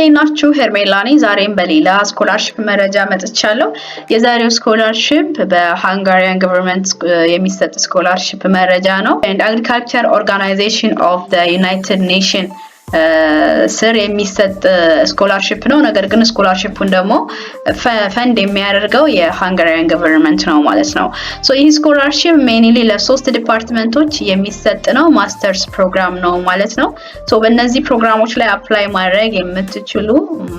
እንዴናችሁ ሄርሜላ ነኝ። ዛሬም በሌላ ስኮላርሺፕ መረጃ መጥቻለሁ። የዛሬው ስኮላርሺፕ በሃንጋሪያን ገቨርንመንት የሚሰጥ ስኮላርሺፕ መረጃ ነው። አግሪካልቸር ኦርጋናይዜሽን ኦፍ ዘ ዩናይትድ ኔሽን ስር የሚሰጥ ስኮላርሺፕ ነው። ነገር ግን ስኮላርሺፑን ደግሞ ፈንድ የሚያደርገው የሃንጋሪያን ገቨርንመንት ነው ማለት ነው። ሶ ይህ ስኮላርሺፕ ሜንሊ ለሶስት ዲፓርትመንቶች የሚሰጥ ነው። ማስተርስ ፕሮግራም ነው ማለት ነው። ሶ በእነዚህ ፕሮግራሞች ላይ አፕላይ ማድረግ የምትችሉ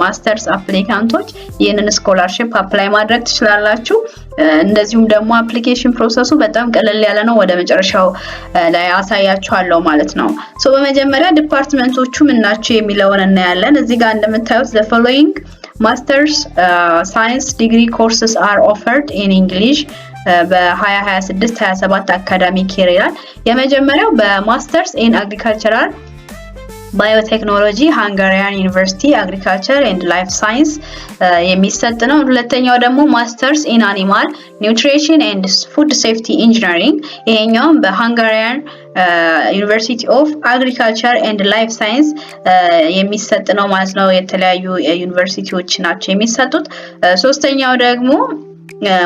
ማስተርስ አፕሊካንቶች ይህንን ስኮላርሺፕ አፕላይ ማድረግ ትችላላችሁ። እንደዚሁም ደግሞ አፕሊኬሽን ፕሮሰሱ በጣም ቀለል ያለ ነው። ወደ መጨረሻው ላይ አሳያችኋለሁ ማለት ነው። ሶ በመጀመሪያ ዲፓርትመንቶቹ ምን ናቸው የሚለውን እናያለን። እዚህ ጋር እንደምታዩት the following masters science degree courses are offered in English በ2026-27 አካዳሚክ ይር ይላል። የመጀመሪያው በማስተርስ ኢን አግሪካልቸራል ባዮቴክኖሎጂ ሃንጋሪያን ዩኒቨርሲቲ አግሪካልቸር ኤንድ ላይፍ ሳይንስ የሚሰጥ ነው። ሁለተኛው ደግሞ ማስተርስ ኢን አኒማል ኒውትሪሽን ኤንድ ፉድ ሴፍቲ ኢንጂነሪንግ ይሄኛውም በሃንጋሪያን ዩኒቨርሲቲ ኦፍ አግሪካልቸር ኤንድ ላይፍ ሳይንስ የሚሰጥ ነው ማለት ነው። የተለያዩ ዩኒቨርሲቲዎች ናቸው የሚሰጡት። ሶስተኛው ደግሞ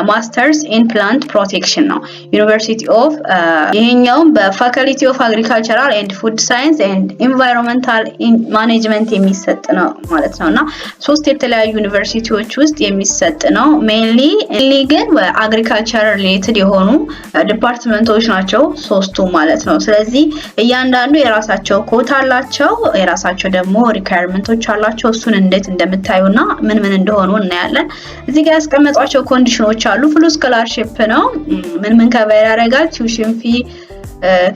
ማስተርስ ኢን ፕላንት ፕሮቴክሽን ነው ዩኒቨርሲቲ ኦፍ ይሄኛውም በፋካልቲ ኦፍ አግሪካልቸራል ኤንድ ፉድ ሳይንስ ኤንድ ኢንቫይሮንመንታል ማኔጅመንት የሚሰጥ ነው ማለት ነውና ሶስት የተለያዩ ዩኒቨርሲቲዎች ውስጥ የሚሰጥ ነው። ሜንሊ ግን በአግሪካልቸር ሪሌትድ የሆኑ ዲፓርትመንቶች ናቸው ሶስቱ ማለት ነው። ስለዚህ እያንዳንዱ የራሳቸው ኮታ አላቸው፣ የራሳቸው ደግሞ ሪኳየርመንቶች አላቸው። እሱን እንዴት እንደምታዩና ምን እንደሆኑ እናያለን። እዚህ ጋር ያስቀመጧቸው ኮንዲሽን አሉ። ፉል ስኮላርሺፕ ነው። ምን ከቨር ያደርጋል? ቲዩሽን ፊ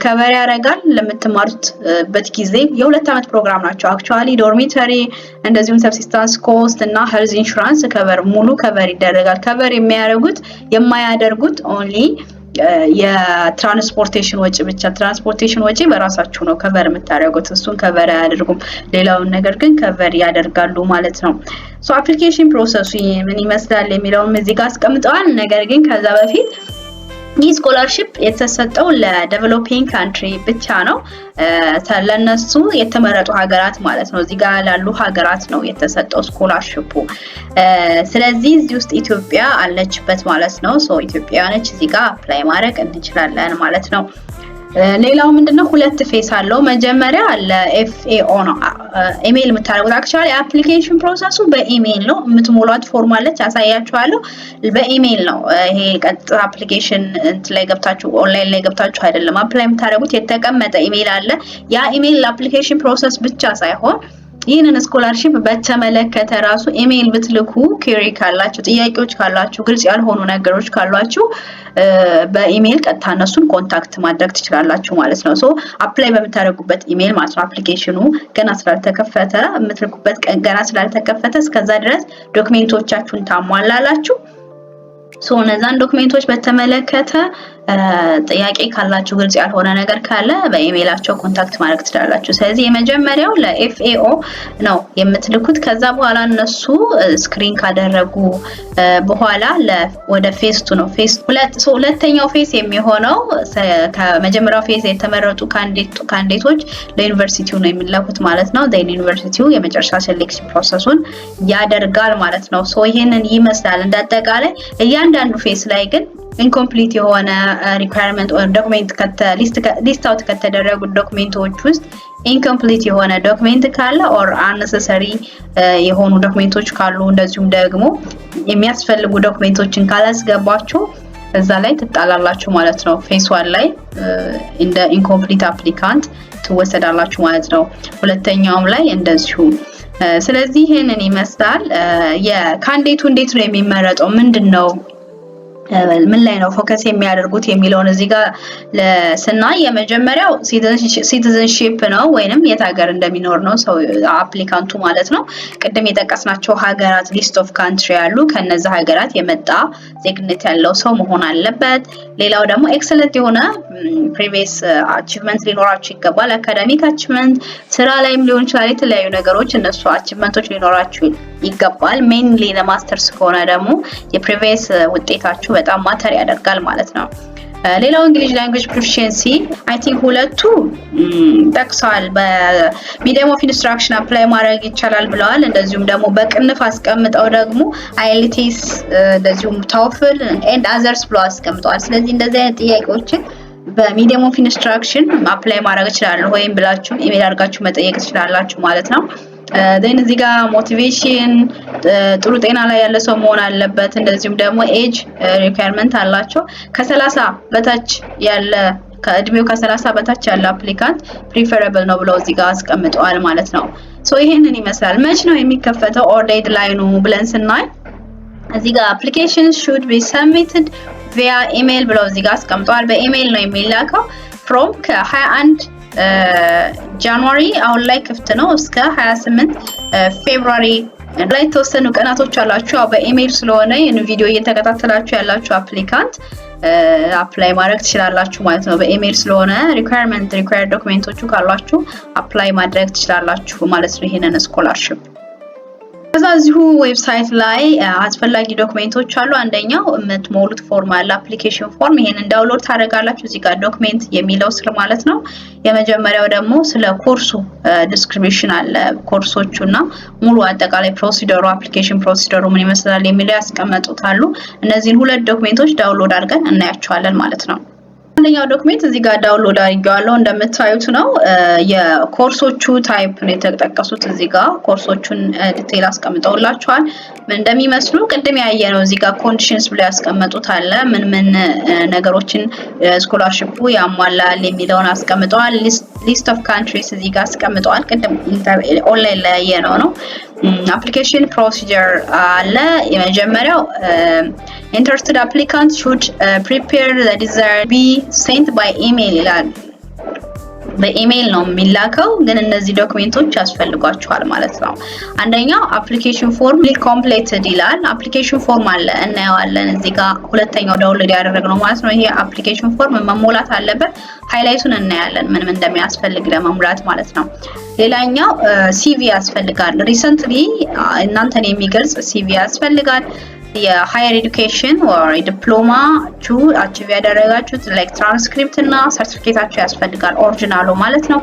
ከቨር ያደርጋል። ለምትማሩበት ጊዜ የ2 አመት ፕሮግራም ናቸው። አክቹአሊ ዶርሚተሪ እንደዚሁም ሰብሲስታንስ ኮስት እና ሄልዝ ኢንሹራንስ ሙሉ ከቨር ይደረጋል። ከቨር የማያደርጉት ኦንሊ የትራንስፖርቴሽን ወጪ ብቻ። ትራንስፖርቴሽን ወጪ በራሳችሁ ነው ከቨር የምታደርጉት፣ እሱን ከቨር አያደርጉም። ሌላውን ነገር ግን ከቨር ያደርጋሉ ማለት ነው። ሶ አፕሊኬሽን ፕሮሰሱ ምን ይመስላል የሚለውን እዚህ ጋር አስቀምጠዋል። ነገር ግን ከዛ በፊት ይህ ስኮላርሺፕ የተሰጠው ለዴቨሎፒንግ ካንትሪ ብቻ ነው። ለነሱ የተመረጡ ሀገራት ማለት ነው። እዚህ ጋር ላሉ ሀገራት ነው የተሰጠው ስኮላርሺፑ። ስለዚህ እዚህ ውስጥ ኢትዮጵያ አለችበት ማለት ነው። ሶ ኢትዮጵያውያኖች እዚህ ጋር አፕላይ ማድረግ እንችላለን ማለት ነው። ሌላው ምንድነው? 2 ፌስ አለው። መጀመሪያ ለኤፍኤኦ ነው ኢሜል የምታደርጉት። አክቹአሊ አፕሊኬሽን ፕሮሰሱ በኢሜል ነው። የምትሞሏት ፎርም አለች፣ አሳያችኋለሁ። በኢሜል ነው። ይሄ ቀጥታ አፕሊኬሽን ላይ ገብታችሁ ኦንላይን ላይ ገብታችሁ አይደለም አፕላይ የምታደርጉት። የተቀመጠ ኢሜል አለ። ያ ኢሜል ለአፕሊኬሽን ፕሮሰስ ብቻ ሳይሆን ይህንን ስኮላርሺፕ በተመለከተ ራሱ ኢሜል ብትልኩ ኪሪ ካላችሁ፣ ጥያቄዎች ካላችሁ፣ ግልጽ ያልሆኑ ነገሮች ካሏችሁ በኢሜል ቀጥታ እነሱን ኮንታክት ማድረግ ትችላላችሁ ማለት ነው። ሶ አፕላይ በምታደርጉበት ኢሜል ማለት ነው። አፕሊኬሽኑ ገና ስላልተከፈተ የምትልኩበት ቀን ገና ስላልተከፈተ እስከዛ ድረስ ዶክሜንቶቻችሁን ታሟላላችሁ። ሶ እነዛን ዶክሜንቶች በተመለከተ ጥያቄ ካላችሁ፣ ግልጽ ያልሆነ ነገር ካለ በኢሜላቸው ኮንታክት ማድረግ ትችላላችሁ። ስለዚህ የመጀመሪያው ለኤፍኤኦ ነው የምትልኩት። ከዛ በኋላ እነሱ ስክሪን ካደረጉ በኋላ ወደ ፌስ 2 ነው። ፌስ 2 ሁለተኛው ፌስ የሚሆነው ከመጀመሪያው ፌስ የተመረጡ ካንዲዴቶች ለዩኒቨርሲቲው ነው የሚላኩት ማለት ነው። ዩኒቨርሲቲው የመጨረሻ ሴሌክሽን ፕሮሰሱን ያደርጋል ማለት ነው። ሶ ይሄንን ይመስላል እንዳጠቃላይ። እያንዳንዱ ፌስ ላይ ግን ኢንኮምፕሊት የሆነ ሪኳየርመንት ኦር ዶክመንት ሊስት አውት ከተደረጉ ዶክመንቶች ውስጥ ኢንኮምፕሊት የሆነ ዶክመንት ካለ ኦር አንነሰሰሪ የሆኑ ዶክመንቶች ካሉ፣ እንደዚሁም ደግሞ የሚያስፈልጉ ዶክመንቶችን ካላስገባችሁ እዛ ላይ ትጣላላችሁ ማለት ነው። ፌስ 1 ላይ እንደ ኢንኮምፕሊት አፕሊካንት ትወሰዳላችሁ ማለት ነው። ሁለተኛውም ላይ እንደዚሁ። ስለዚህ ይሄንን ይመስላል። የካንዲዴቱ እንዴት ነው የሚመረጠው? ምንድነው ምን ላይ ነው ፎከስ የሚያደርጉት የሚለውን እዚህ ጋር ለስናይ የመጀመሪያው ሲቲዝንሺፕ ነው ወይንም የት ሀገር እንደሚኖር ነው ሰው አፕሊካንቱ ማለት ነው። ቅድም የጠቀስናቸው ሀገራት ሊስት ኦፍ ካንትሪ ያሉ ከነዛ ሀገራት የመጣ ዜግነት ያለው ሰው መሆን አለበት። ሌላው ደግሞ ኤክሰለንት የሆነ ፕሪቪየስ አቺቭመንት ሊኖራችሁ ይገባል። አካዳሚክ አቺቭመንት፣ ስራ ላይም ሊሆን ይችላል። የተለያዩ ነገሮች እነሱ አቺቭመንቶች ሊኖራችሁ ይገባል። ሜንሊ ለማስተርስ ከሆነ ደግሞ የፕሪቪየስ ውጤታችሁ በጣም ማተር ያደርጋል ማለት ነው። ሌላው እንግሊሽ ላንጉዌጅ ፕሮፊሺየንሲ አይ ቲንክ ሁለቱ ጠቅሰዋል። በሚዲየም ኦፍ ኢንስትራክሽን አፕላይ ማድረግ ይቻላል ብለዋል። እንደዚሁም ደግሞ በቅንፍ አስቀምጠው ደግሞ አይኤልቲኤስ እንደዚሁም ታውፍል ኤንድ አዘርስ ብለው አስቀምጠዋል። ስለዚህ እንደዚህ አይነት ጥያቄዎችን በሚዲየም ኦፍ ኢንስትራክሽን አፕላይ ማድረግ ይችላል ወይም ብላችሁ ኢሜል አድርጋችሁ መጠየቅ ትችላላችሁ ማለት ነው። then እዚህ ጋር ሞቲቬሽን ጥሩ ጤና ላይ ያለ ሰው መሆን አለበት። እንደዚሁም ደግሞ ኤጅ ሪኳየርመንት አላቸው። ከ30 በታች ያለ ከእድሜው ከ30 በታች ያለ አፕሊካንት ፕሪፈረብል ነው ብለው እዚህ ጋር አስቀምጠዋል ማለት ነው። ሶ ይሄንን ይመስላል። መች ነው የሚከፈተው ኦር ዴድላይኑ ብለን ስናይ እዚህ ጋር applications should be submitted via email ብለው እዚህ ጋር አስቀምጠዋል። በኢሜል ነው የሚላከው from ከ21 ጃንዋሪ አሁን ላይ ክፍት ነው እስከ 28 ፌብሩዋሪ ላይ ተወሰኑ ቀናቶች አላችሁ። ያው በኢሜል ስለሆነ ይሄን ቪዲዮ እየተከታተላችሁ ያላችሁ አፕሊካንት አፕላይ ማድረግ ትችላላችሁ ማለት ነው። በኢሜል ስለሆነ ሪኳየርመንት ዶክመንቶቹ ካሏችሁ አፕላይ ማድረግ ትችላላችሁ ማለት ነው ይሄንን ስኮላርሺፕ። ከዛ እዚሁ ዌብሳይት ላይ አስፈላጊ ዶክመንቶች አሉ። አንደኛው የምትሞሉት ፎርም አለ፣ አፕሊኬሽን ፎርም። ይሄንን ዳውንሎድ ታደርጋላችሁ እዚህ ጋር ዶክመንት የሚለው ስር ማለት ነው። የመጀመሪያው ደግሞ ስለ ኮርሱ ዲስክሪፕሽን አለ፣ ኮርሶቹና ሙሉ አጠቃላይ ፕሮሲጀሩ አፕሊኬሽን ፕሮሲጀሩ ምን ይመስላል የሚለው ያስቀመጡታሉ። እነዚህን ሁለት ዶክመንቶች ዳውንሎድ አድርገን እናያቸዋለን ማለት ነው። አንደኛው ዶክመንት እዚህ ጋር ዳውንሎድ አድርጌዋለሁ እንደምታዩት ነው። የኮርሶቹ ታይፕ ነው የተጠቀሱት። እዚህ ጋር ኮርሶቹን ዲቴል አስቀምጠውላችኋል ምን እንደሚመስሉ። ቅድም ያየነው እዚህ ጋር ኮንዲሽንስ ብለው ያስቀመጡት አለ። ምን ነገሮችን ስኮላርሺፑ ያሟላል የሚለውን አስቀምጠዋል። ሊስት ኦፍ ካንትሪስ እዚህ ጋር አስቀምጠዋል። ቅድም ኦንላይን ላይ ያየነው ነው። application procedure አለ። የመጀመሪያው interested applicants should prepare the desired be sent by email ይላል። በኢሜል ነው የሚላከው፣ ግን እነዚህ ዶክመንቶች ያስፈልጓቸዋል ማለት ነው። አንደኛው አፕሊኬሽን ፎርም completed ይላል። አፕሊኬሽን ፎርም አለ እናየዋለን እዚህ ጋር። ሁለተኛው ዳውንሎድ ያደረግነው ማለት ነው። ይሄ አፕሊኬሽን ፎርም መሞላት አለበት። ሃይላይቱን እናያለን ምን እንደሚያስፈልግ ለመሙላት ማለት ነው። ሌላኛው ሲቪ ያስፈልጋል። ሪሰንትሊ እናንተን የሚገልጽ ሲቪ ያስፈልጋል። የሃየር ኤዱኬሽን or ዲፕሎማ ቹ አቺቭ ያደረጋችሁት ላይክ ትራንስክሪፕት እና ሰርቲፊኬታችሁ ያስፈልጋል ኦሪጂናሉ ማለት ነው።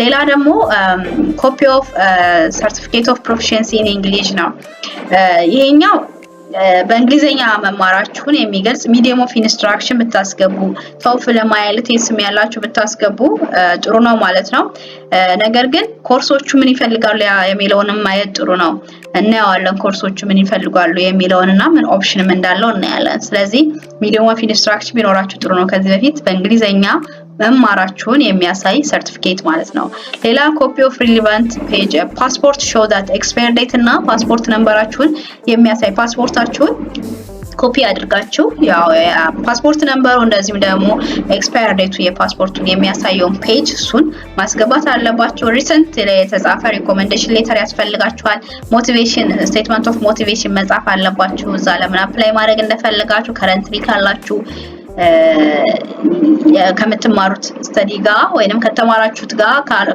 ሌላ ደግሞ ኮፒ ኦፍ ሰርቲፊኬት ኦፍ ፕሮፊሺየንሲ ኢን እንግሊሽ ነው። ይሄኛው በእንግሊዘኛ መማራችሁን የሚገልጽ ሚዲየም ኦፍ ኢንስትራክሽን ብታስገቡ ቶፍል ለማይልቲኤስ ያላችሁ ብታስገቡ ጥሩ ነው ማለት ነው። ነገር ግን ኮርሶቹ ምን ይፈልጋሉ የሚለውንም ማየት ጥሩ ነው። እናያለን ኮርሶቹ ምን ይፈልጋሉ የሚለውንና ምን ኦፕሽንም እንዳለው እናያለን። ስለዚህ ሚዲየም ኦፍ ኢንስትራክሽን ቢኖራችሁ ጥሩ ነው። ከዚህ በፊት በእንግሊዘኛ መማራችሁን የሚያሳይ ሰርቲፊኬት ማለት ነው። ሌላ ኮፒ ኦፍ ሪሌቫንት ፔጅ ፓስፖርት ሾው ዳት ኤክስፓየር ዴት እና ፓስፖርት ነምበራችሁን የሚያሳይ ፓስፖርታችሁን ኮፒ አድርጋችሁ ያው ፓስፖርት ነምበሩ እንደዚህም ደግሞ ኤክስፓየር ዴቱ የፓስፖርቱን የሚያሳየውን ፔጅ እሱን ማስገባት አለባችሁ። ሪሰንት የተጻፈ ሪኮሜንዴሽን ሌተር ያስፈልጋችኋል። ሞቲቬሽን ስቴትመንት ኦፍ ሞቲቬሽን መጻፍ አለባችሁ። እዛ ለምን አፕላይ ማድረግ እንደፈለጋችሁ ከረንትሊ ካላችሁ ከምትማሩት ስተዲ ጋር ወይንም ከተማራችሁት ጋር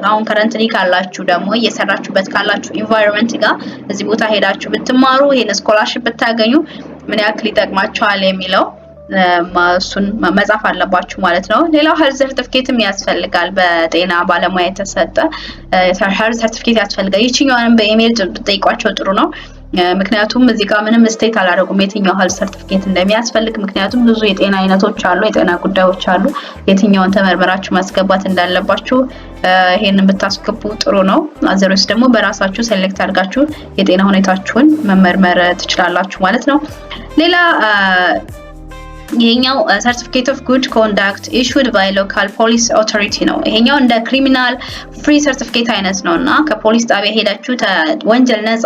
አሁን ከረንትሊ ካላችሁ ደግሞ እየሰራችሁበት ካላችሁ ኢንቫይሮንመንት ጋር እዚህ ቦታ ሄዳችሁ ብትማሩ ይሄን ስኮላርሺፕ ብታገኙ ምን ያክል ይጠቅማችኋል የሚለው እሱን መጻፍ አለባችሁ ማለት ነው። ሌላው ሄልዝ ሰርቲፊኬትም ያስፈልጋል። በጤና ባለሙያ የተሰጠ ሄልዝ ሰርቲፊኬት ያስፈልጋል። ይችኛውንም በኢሜል ብትጠይቋቸው ጥሩ ነው። ምክንያቱም እዚህ ጋር ምንም ስቴት አላደረጉም የትኛው ሄልዝ ሰርቲፊኬት እንደሚያስፈልግ። ምክንያቱም ብዙ የጤና አይነቶች አሉ፣ የጤና ጉዳዮች አሉ። የትኛውን ተመርምራችሁ ማስገባት እንዳለባችሁ ይሄንን ብታስገቡ ጥሩ ነው። አዘርስ ደግሞ በራሳችሁ ሴሌክት አድርጋችሁ የጤና ሁኔታችሁን መመርመር ትችላላችሁ ማለት ነው። ሌላ ይሄኛው ሰርቲፊኬት ኦፍ ጉድ ኮንዳክት ኢሹድ ባይ ሎካል ፖሊስ ኦቶሪቲ ነው። ይሄኛው እንደ ክሪሚናል ፍሪ ሰርቲፊኬት አይነት ነውና ከፖሊስ ጣቢያ ሄዳችሁ ወንጀል ነፃ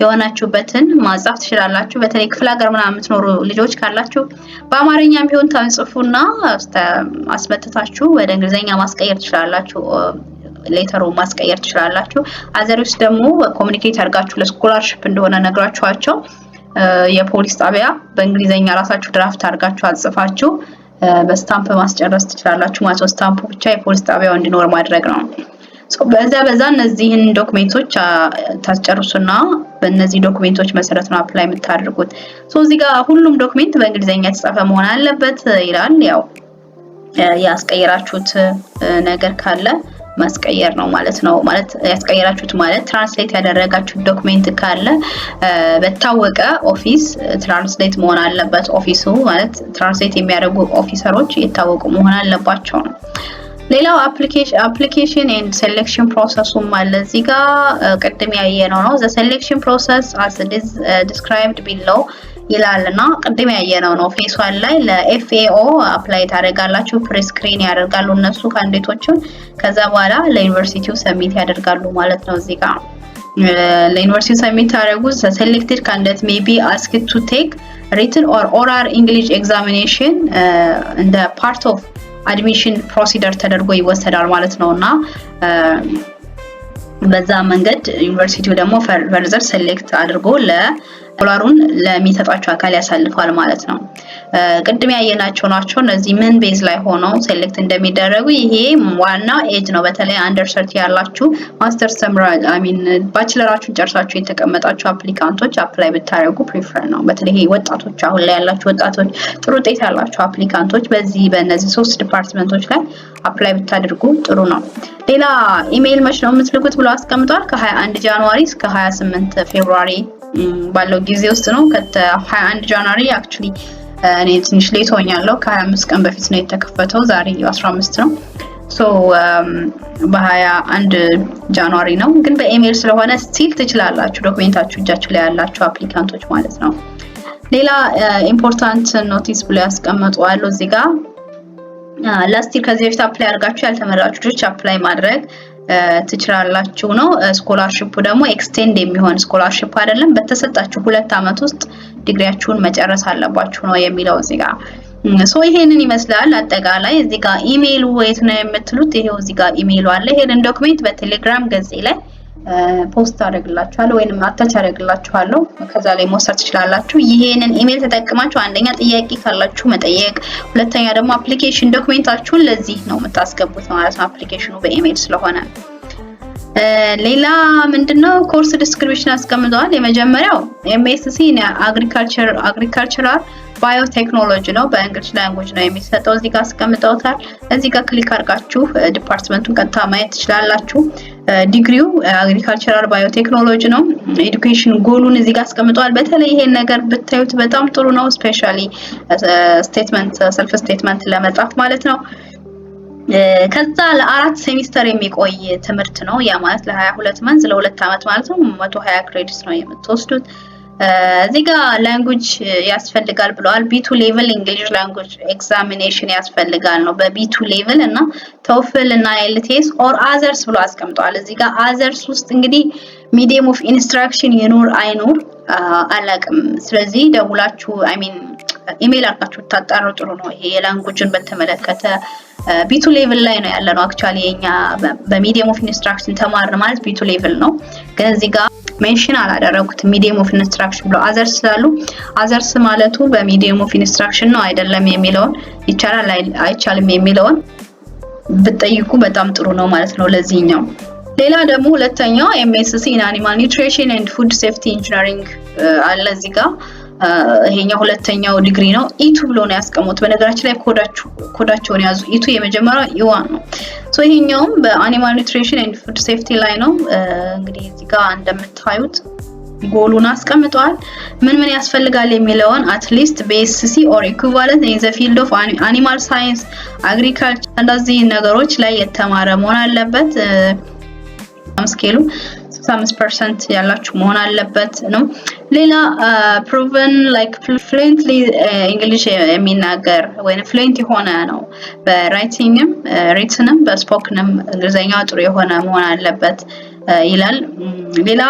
የሆናችሁበትን ማጻፍ ትችላላችሁ። በተለይ ክፍለ ሀገር ምናምን የምትኖሩ ልጆች ካላችሁ በአማርኛም ቢሆን ታጽፉና አስመጥታችሁ ወደ እንግሊዘኛ ማስቀየር ትችላላችሁ። ሌተሩ ማስቀየር ትችላላችሁ። አዘርስ ደግሞ ኮሙኒኬት አድርጋችሁ ለስኮላርሺፕ እንደሆነ ነግራችኋቸው የፖሊስ ጣቢያ በእንግሊዘኛ ራሳችሁ ድራፍት አድርጋችሁ አጽፋችሁ በስታምፕ ማስጨረስ ትችላላችሁ ማለት ነው። ስታምፑ ብቻ የፖሊስ ጣቢያው እንዲኖር ማድረግ ነው። በዛ እነዚህን ዶክመንቶች ታስጨርሱና በእነዚህ ዶክመንቶች መሰረት ነው አፕላይ የምታደርጉት። እዚህ ጋር ሁሉም ዶክመንት በእንግሊዘኛ የተጻፈ መሆን አለበት ይላል። ያው ያስቀየራችሁት ነገር ካለ ማስቀየር ነው ማለት ነው። ማለት ያስቀየራችሁት ማለት ትራንስሌት ያደረጋችሁት ዶክመንት ካለ በታወቀ ኦፊስ ትራንስሌት መሆን አለበት። ኦፊሱ ማለት ትራንስሌት የሚያደርጉ ኦፊሰሮች የታወቁ መሆን አለባቸው ነው። ሌላው አፕሊኬሽን ኤንድ ሴሌክሽን ፕሮሰሱም አለ እዚህ ጋር ቅድም ያየነው ነው። ዘ ሴሌክሽን ፕሮሰስ as described below ይላልና ቅድም ያየነው ነው። ፌስ 1 ላይ ለኤፍኤኦ አፕላይ ታደርጋላችሁ። ፕሪስክሪን ያደርጋሉ እነሱ ካንዲዴቶቹን። ከዛ በኋላ ለዩኒቨርሲቲው ሰሚት ያደርጋሉ ማለት ነው። እዚህ ጋር ለዩኒቨርሲቲው ሰሚት ታደርጉ selected candidate may be asked to take written or oral English examination in the part of admission procedure ተደርጎ ይወሰዳል ማለት ነውና በዛ መንገድ ዩኒቨርሲቲው ደግሞ ፈርዘር ሴሌክት አድርጎ ዶላሩን ለሚሰጣቸው አካል ያሳልፋል ማለት ነው። ቅድም ያየናቸው ናቸው እነዚህ ምን ቤዝ ላይ ሆነው ሴሌክት እንደሚደረጉ። ይሄ ዋና ኤጅ ነው። በተለይ አንደር 30 ያላችሁ ማስተርስ ተምራችሁ ባችለራችሁን ጨርሳችሁ የተቀመጣችሁ አፕሊካንቶች አፕላይ ብታደርጉ ፕሪፈር ነው። በተለይ ወጣቶች አሁን ላይ ያላችሁ ወጣቶች ጥሩ ውጤት ያላችሁ አፕሊካንቶች በእነዚህ 3 ዲፓርትመንቶች ላይ አፕላይ ብታደርጉ ጥሩ ነው። ሌላ ኢሜይል መች ነው የምትልኩት ብሎ አስቀምጧል። ከ21 ጃንዋሪ እስከ 28 ፌብሩዋሪ ባለው ጊዜ ውስጥ ነው። ከ21 ጃንዋሪ አክቹሊ እኔ ትንሽ ሌት ሆኛለሁ። ከ25 ቀን በፊት ነው የተከፈተው። ዛሬ 15 ነው። ሶ በ21 ጃንዋሪ ነው። ግን በኢሜይል ስለሆነ ስቲል ትችላላችሁ ዶክመንታችሁ እጃችሁ ላይ ያላችሁ አፕሊካንቶች ማለት ነው። ሌላ ኢምፖርታንት ኖቲስ ብሎ ያስቀምጣሉ እዚህ ጋር ላስት ይር ከዚህ በፊት አፕላይ አድርጋችሁ ያልተመረጣችሁ ልጆች አፕላይ ማድረግ ትችላላችሁ ነው። ስኮላርሺፑ ደግሞ ኤክስቴንድ የሚሆን ስኮላርሺፕ አይደለም። በተሰጣችሁ 2 አመት ውስጥ ዲግሪያችሁን መጨረስ አለባችሁ ነው የሚለው እዚህ ጋር። ሶ ይሄንን ይመስላል አጠቃላይ። እዚህ ጋር ኢሜይሉ ወይት ነው የምትሉት ይሄው እዚህ ጋር ኢሜይሉ አለ። ይሄንን ዶክመንት በቴሌግራም ገጽ ላይ ፖስት አደርግላችኋለሁ ወይንም አታች አደርግላችኋለሁ። ከዛ ላይ መውሰድ ትችላላችሁ። ይሄንን ኢሜይል ተጠቅማችሁ አንደኛ ጥያቄ ካላችሁ መጠየቅ፣ ሁለተኛ ደግሞ አፕሊኬሽን ዶክመንታችሁን ለዚህ ነው የምታስገቡት ማለት ነው። አፕሊኬሽኑ በኢሜይል ስለሆነ ሌላ ምንድነው ኮርስ ዲስክሪፕሽን አስቀምጠዋል። የመጀመሪያው ኤምኤስሲ አግሪካልቸራል ባዮቴክኖሎጂ ነው። በእንግሊሽ ላንጉዌጅ ነው የሚሰጠው። እዚህ ጋር አስቀምጠውታል። እዚህ ጋር ክሊክ አድርጋችሁ ዲፓርትመንቱን ቀጥታ ማየት ትችላላችሁ። ዲግሪው አግሪካልቸራል ባዮቴክኖሎጂ ነው። ኤዱኬሽን ጎሉን እዚህ ጋር አስቀምጠዋል። በተለይ ይሄን ነገር ብታዩት በጣም ጥሩ ነው። ስፔሻሊ ሰልፍ ስቴትመንት ለመጻፍ ማለት ነው። ከዛ ለ4 ሴሚስተር የሚቆይ ትምህርት ነው። ያ ማለት ለ22 መንዝ ለ2 አመት ማለት ነው። 120 ክሬዲትስ ነው የምትወስዱት። እዚህ ጋር ላንጉዌጅ ያስፈልጋል ብለዋል። B2 ሌቭል እንግሊሽ ላንጉዌጅ ኤግዛሚኔሽን ያስፈልጋል ነው። በB2 ሌቭል እና TOEFL እና LTS ኦር አዘርስ ብሎ አስቀምጠዋል። እዚህ ጋር አዘርስ ውስጥ እንግዲህ ሚዲየም ኦፍ ኢንስትራክሽን ይኑር አይኑር አላቅም። ስለዚህ ደውላችሁ ኢሜይል አድርጋችሁ ታጣሩ ጥሩ ነው። ይሄ የላንጉዌጅን በተመለከተ B2 ሌቭል ላይ ነው ያለነው። አክቹአሊ የኛ በሚዲየም ኦፍ ኢንስትራክሽን ተማርን ማለት B2 ሌቭል ነው። ግን እዚህ ጋር ሜንሽን አላደረጉት ሚዲየም ኦፍ ኢንስትራክሽን ብሎ አዘርስ ስላሉ አዘርስ ማለቱ በሚዲየም ኦፍ ኢንስትራክሽን ነው አይደለም የሚለውን ይቻላል አይቻልም የሚለውን ብትጠይቁ በጣም ጥሩ ነው ማለት ነው ለዚህኛው። ሌላ ደግሞ ሁለተኛው MSc in Animal Nutrition and Food Safety Engineering አለ እዚህ ጋር። ይሄኛው ሁለተኛው ዲግሪ ነው። E2 ብሎ ነው ያስቀመጡት። በነገራችን ላይ ኮዳቸውን ያዙ። E2 የመጀመሪያው E1 ነው። ሶ ይሄኛውም በአኒማል ኒውትሪሽን ኤንድ ፉድ ሴፍቲ ላይ ነው። እንግዲህ እዚህ ጋር እንደምታዩት ጎሉን አስቀምጠዋል። ምን ያስፈልጋል የሚለውን አትሊስት BSc or equivalent in the field of animal science, agriculture እንደዚህ ነገሮች ላይ የተማረ መሆን አለበት። ስኬሉ 65% ያላችሁ መሆን አለበት ነው። ሌላ proven like fluently English የሚናገር ወይም fluent የሆነ ነው። በራይቲንግም ሪትንም በስፖክንም እንግሊዘኛ ጥሩ የሆነ መሆን አለበት ይላል። ሌላ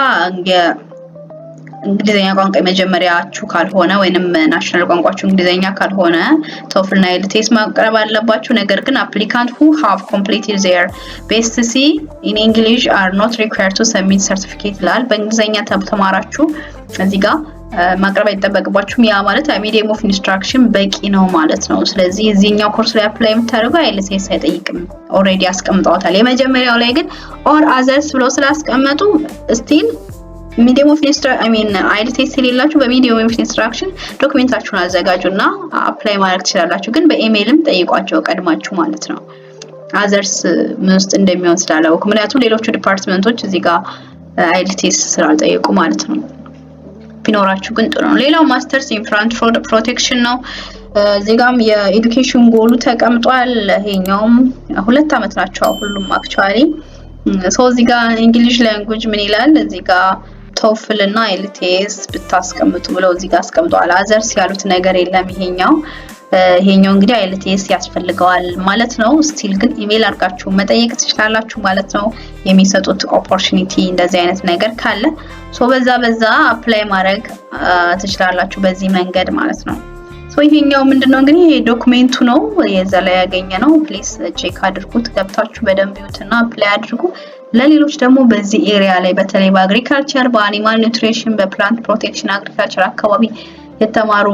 እንግሊዘኛ ቋንቋ የመጀመሪያችሁ ካልሆነ ወይንም ናሽናል ቋንቋችሁ እንግሊዘኛ ካልሆነ TOEFL እና LTS ማቅረብ አለባችሁ። ነገር ግን applicants who have completed their BSc in English are not required to submit certificate ይላል። በእንግሊዘኛ ተማራችሁ እዚህ ጋር ማቅረብ አይጠበቅባችሁም። ያ ማለት ሚዲየም ኦፍ ኢንስትራክሽን በቂ ነው ማለት ነው። ስለዚህ እዚህኛው ኮርስ ላይ አፕላይ የምታደርጉ LTS አይጠይቅም፣ ኦሬዲ አስቀምጠውታል። የመጀመሪያው ላይ ግን ኦር አዘርስ ብለው ስላስቀመጡ ስቲል ሚዲየም ኦፍ አይኤልቲኤስ የሌላችሁ በሚዲየም ኦፍ ኢንስትራክሽን ዶክመንታችሁን አዘጋጁና አፕላይ ማድረግ ትችላላችሁ። ግን በኢሜይልም ጠይቋቸው ቀድማችሁ ማለት ነው። አዘርስ ምን ውስጥ እንደሚሆን ስላላወቁ፣ ምክንያቱም ሌሎቹ ዲፓርትመንቶች እዚህ ጋር አይኤልቲኤስ ስላልጠየቁ ማለት ነው። ቢኖራችሁ ግን ጥሩ ነው። ሌላው ማስተርስ ኢን ፍራንት ፕሮቴክሽን ነው። እዚህ ጋርም የኤዱኬሽን ጎሉ ተቀምጧል። ይሄኛውም 2 አመት ናቸው ሁሉም አክቹአሊ። እዚህ ጋር እንግሊሽ ላንጉዌጅ ምን ይላል እዚህ ጋር ቶፍል እና ኤልቲኤስ ብታስቀምጡ ብለው እዚህ ጋር አስቀምጠዋል። አዘርስ ያሉት ነገር የለም። ይሄኛው እንግዲህ ኤልቲኤስ ያስፈልገዋል ማለት ነው። ስቲል ግን ኢሜል አድርጋችሁ መጠየቅ ትችላላችሁ ማለት ነው። የሚሰጡት ኦፖርቹኒቲ እንደዚህ አይነት ነገር ካለ በዛ አፕላይ ማድረግ ትችላላችሁ በዚህ መንገድ ማለት ነው። ይሄኛው ምንድነው እንግዲህ ዶክመንቱ ነው የዛ ላይ ያገኘ ነው። ፕሊስ ቼክ አድርጉት፣ ገብታችሁ በደንብ ይዩትና አፕላይ አድርጉ። ለሌሎች ደግሞ በዚህ ኤሪያ ላይ በተለይ በአግሪካልቸር፣ በአኒማል ኒውትሪሽን፣ በፕላንት ፕሮቴክሽን አግሪካልቸር አካባቢ የተማሩ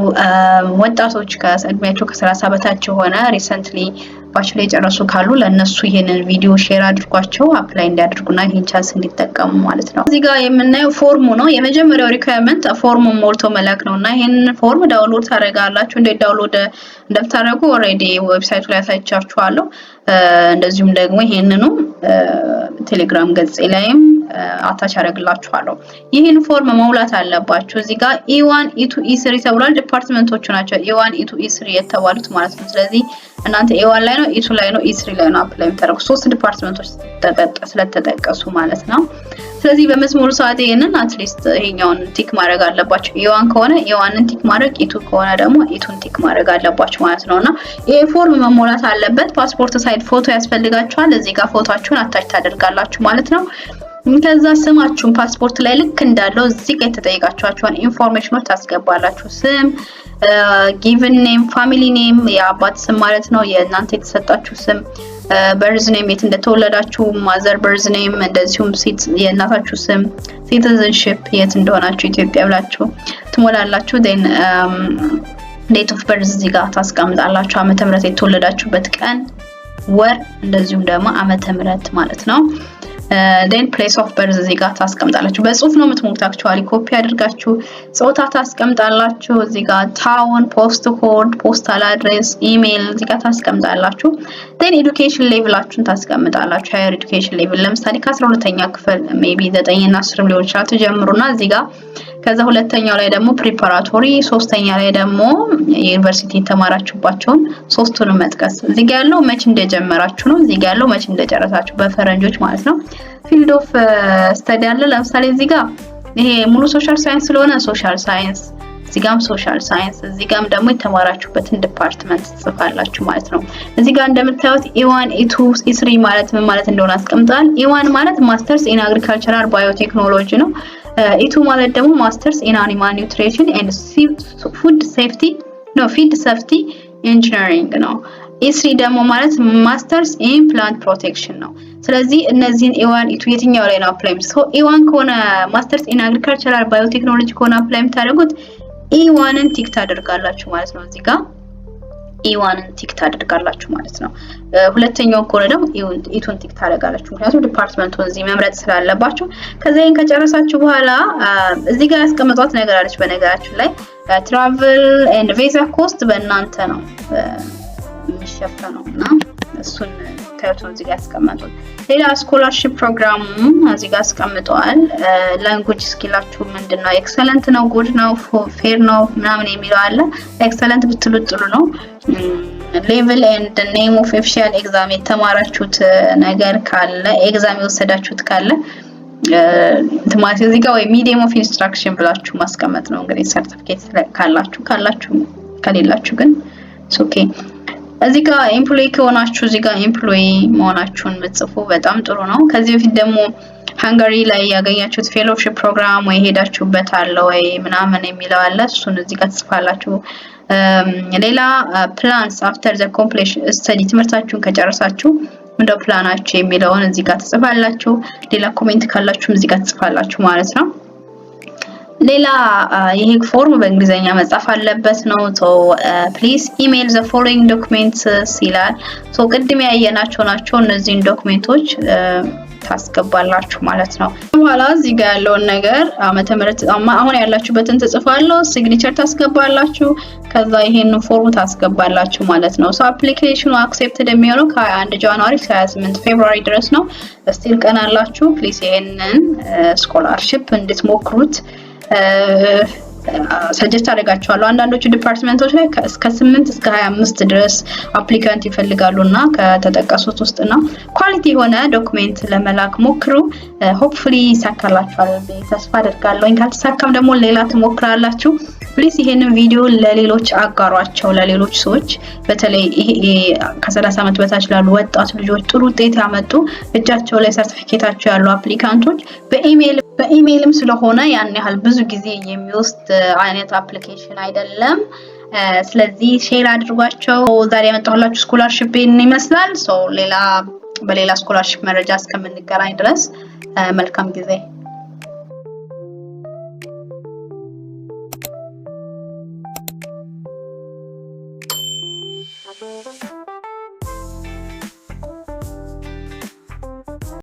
ወጣቶች ከእድሜያቸው ከ30 በታች የሆነ ሪሰንትሊ ባችለር የጨረሱ ካሉ ለነሱ ይሄንን ቪዲዮ ሼር አድርጓቸው አፕላይ እንዲያደርጉና ይሄን ቻንስ እንዲጠቀሙ ማለት ነው። እዚህ ጋር የምናየው ፎርሙ ነው። የመጀመሪያው ሪኳየርመንት ፎርሙ ሞልቶ መላክ ነውና ይሄን ፎርም ዳውንሎድ ታደርጋላችሁ። እንዴት ዳውንሎድ እንደምታደርጉ ኦሬዲ ዌብሳይቱ ላይ አሳይቻችኋለሁ። እንደዚሁም ደግሞ ይሄንኑ ቴሌግራም ገጽ ላይም አታች አደርግላችኋለሁ። ይሄን ፎርም መሙላት አለባችሁ። እዚህ ጋር E1 E2 E3 ተብሏል። ዲፓርትመንቶቹ ናቸው E1 E2 E3 የተባሉት ማለት ነው። ስለዚህ እናንተ E1 ላይ ነው E2 ላይ ነው E3 ላይ ነው አፕላይ የምታደርጉ 3 ዲፓርትመንቶች ስለተጠቀሱ ማለት ነው። ስለዚህ በመስመሩ ሰዓት ይሄንን አትሊስት ይሄኛውን ቲክ ማድረግ አለባችሁ። E1 ከሆነ E1ን ቲክ ማድረግ፣ E2 ከሆነ ደግሞ E2ን ቲክ ማድረግ አለባችሁ ማለት ነውና ይሄ ፎርም መሞላት አለበት። ፓስፖርት ሳይዝ ፎቶ ያስፈልጋችኋል። እዚህ ጋር ፎቶአችሁን አታች ታደርጋላችሁ ማለት ነው። ከዛ ስማችሁን ፓስፖርት ላይ ልክ እንዳለው እዚህ ጋር የተጠየቃችኋቸውን ኢንፎርሜሽኖች ታስገባላችሁ። ስም፣ ጊቭን ኔም፣ ፋሚሊ ኔም የአባት ስም ማለት ነው፣ የእናንተ የተሰጣችሁ ስም፣ በርዝ ኔም የት እንደተወለዳችሁ፣ ማዘር በርዝ ኔም፣ እንደዚሁም የእናታችሁ ስም፣ ሲቲዝንሺፕ የት እንደሆናችሁ ኢትዮጵያ ብላችሁ ትሞላላችሁ። ዴን ዴት ኦፍ በርዝ እዚህ ጋር ታስቀምጣላችሁ። ዓመተ ምህረት የተወለዳችሁበት ቀን፣ ወር፣ እንደዚሁም ደግሞ ዓመተ ምህረት ማለት ነው። then place of birth እዚህ ጋር ታስቀምጣላችሁ። በጽሁፍ ነው የምትሞሉት አክቹአሊ ኮፒ አድርጋችሁ ጾታ ታስቀምጣላችሁ። እዚህ ጋር ታውን፣ ፖስት ኮድ፣ ፖስታል አድሬስ፣ ኢሜል እዚህ ጋር ታስቀምጣላችሁ። then education ሌቭላችሁን ታስቀምጣላችሁ። ሃየር education ሌቭል ለምሳሌ ከ12ኛ ክፍል ሜቢ 9 እና 10 ሊሆን ይችላል ትጀምሩና እዚህ ጋር ከዛ ሁለተኛው ላይ ደግሞ ፕሪፓራቶሪ፣ ሶስተኛ ላይ ደግሞ ዩኒቨርሲቲ የተማራችሁባቸውን ሶስቱንም መጥቀስ። እዚህ ጋር ያለው መቼ እንደጀመራችሁ ነው፣ እዚህ ጋር ያለው መቼ እንደጨረሳችሁ በፈረንጆች ማለት ነው። ፊልድ ኦፍ ስተዲ አለ። ለምሳሌ እዚህ ጋር ይሄ ሙሉ ሶሻል ሳይንስ ስለሆነ ሶሻል ሳይንስ፣ እዚህ ጋርም ሶሻል ሳይንስ፣ እዚህ ጋርም ደግሞ የተማራችሁበትን ዲፓርትመንት ጽፋላችሁ ማለት ነው። እዚህ ጋር እንደምታዩት E1 E2 E3 ማለት ምን ማለት እንደሆነ አስቀምጣል። E1 ማለት ማስተርስ ኢን አግሪካልቸራል ባዮቴክኖሎጂ ነው። E2 ማለት ደግሞ ማስተርስ ኢን አኒማል ኒውትሪሽን ኤንድ ፉድ ሴፍቲ ፊድ ሴፍቲ ኢንጂነሪንግ ነው። E3 ደግሞ ማለት ማስተርስ ኢን ፕላንት ፕሮቴክሽን ነው። ስለዚህ እነዚህን E1 E2 የትኛው ላይ ነው አፕላይ የምትሰው? E1 ከሆነ ማስተርስ ኢን አግሪካልቸራል ባዮቴክኖሎጂ ከሆነ አፕላይ የምታደርጉት E1ን ቲክ ታደርጋላችሁ ማለት ነው። እዚህ ጋር E1ን ቲክ ታደርጋላችሁ ማለት ነው። ሁለተኛው ከሆነ ደግሞ E2ን ቲክ ታደርጋላችሁ፣ ምክንያቱም ዲፓርትመንቱን እዚህ መምረጥ ስላለባችሁ። ከዛይን ከጨረሳችሁ በኋላ እዚህ ጋር ያስቀመጧት ነገር አለች። በነገራችን ላይ ትራቨል ኤንድ ቪዛ ኮስት በእናንተ ነው የሚሸፈነው እና እሱን ታዩቱን እዚህ ጋር ያስቀመጡት። ሌላ ስኮላርሺፕ ፕሮግራም እዚህ ጋር አስቀምጠዋል። ላንጉዌጅ ስኪላችሁ ምንድነው? ኤክሰለንት ነው፣ ጉድ ነው፣ ፌር ነው ምናምን የሚለው አለ። ኤክሰለንት ብትሉት ጥሩ ነው። ሌቭል ኤንድ ኔም ኦፍ ኦፊሻል ኤግዛም የተማራችሁት ነገር ካለ ኤግዛም የወሰዳችሁት ካለ ማለት እዚህ ጋር ወይ ሚዲየም ኦፍ ኢንስትራክሽን ብላችሁ ማስቀመጥ ነው። እንግዲህ ሰርቲፊኬት ካላችሁ ከሌላችሁ ግን ኦኬ። እዚህ ጋር ኤምፕሎይ ከሆናችሁ እዚህ ጋር ኤምፕሎይ መሆናችሁን ምጽፉ በጣም ጥሩ ነው። ከዚህ በፊት ደግሞ ሃንጋሪ ላይ ያገኛችሁት ፌሎሺፕ ፕሮግራም ወይ ሄዳችሁበት አለ ወይ ምናምን የሚለው አለ። እሱን እዚህ ጋር ትጽፋላችሁ። ሌላ ፕላንስ አፍተር ዘ ኮምፕሊሽን ስተዲ ትምህርታችሁን ከጨረሳችሁ እንደው ፕላናችሁ የሚለውን እዚህ ጋር ትጽፋላችሁ። ሌላ ኮሜንት ካላችሁም እዚህ ጋር ትጽፋላችሁ ማለት ነው። ሌላ ይሄ ፎርም በእንግሊዘኛ መጻፍ አለበት ነው። ፕሊዝ ኢሜል ዘ ፎሎዊንግ ዶክመንትስ ይላል። ቅድም ያየናቸው ናቸው እነዚህን ዶክመንቶች ታስገባላችሁ ማለት ነው። በኋላ እዚህ ጋር ያለውን ነገር ዓመተ ምህረት አሁን ያላችሁበትን ትጽፋላችሁ፣ ሲግኒቸር ታስገባላችሁ፣ ከዛ ይሄንን ፎርም ታስገባላችሁ ማለት ነው። ሶ አፕሊኬሽኑ አክሴፕትድ የሚሆነው ከ21 ጃንዋሪ እስከ 28 ፌብሩዋሪ ድረስ ነው። ስቲል ቀን አላችሁ። ፕሊዝ ይሄንን ስኮላርሺፕ እንድትሞክሩት ሰጀስት አደርጋቸዋለሁ። አንዳንዶቹ ዲፓርትመንቶች ላይ እስከ 8 እስከ 25 ድረስ አፕሊካንት ይፈልጋሉና ከተጠቀሱት ውስጥና ኳሊቲ የሆነ ዶክመንት ለመላክ ሞክሩ። ሆፕፉሊ ይሳካላችኋል ተስፋ አደርጋለሁ። ካልተሳካም ደግሞ ሌላ ትሞክራላችሁ። ፕሊስ ይሄንን ቪዲዮ ለሌሎች አጋሯቸው፣ ለሌሎች ሰዎች በተለይ ከ30 ዓመት በታች ላሉ ወጣት ልጆች ጥሩ ውጤት ያመጡ እጃቸው ላይ ሰርቲፊኬታቸው ያሉ አፕሊካንቶች በኢሜይልም ስለሆነ ያን ያህል ብዙ ጊዜ የሚወስድ አይነት አፕሊኬሽን አይደለም። ስለዚህ ሼር አድርጓቸው። ዛሬ ያመጣሁላችሁ ስኮላርሺፕ ይመስላል። በሌላ ስኮላርሺፕ መረጃ እስከምንገናኝ ድረስ መልካም ጊዜ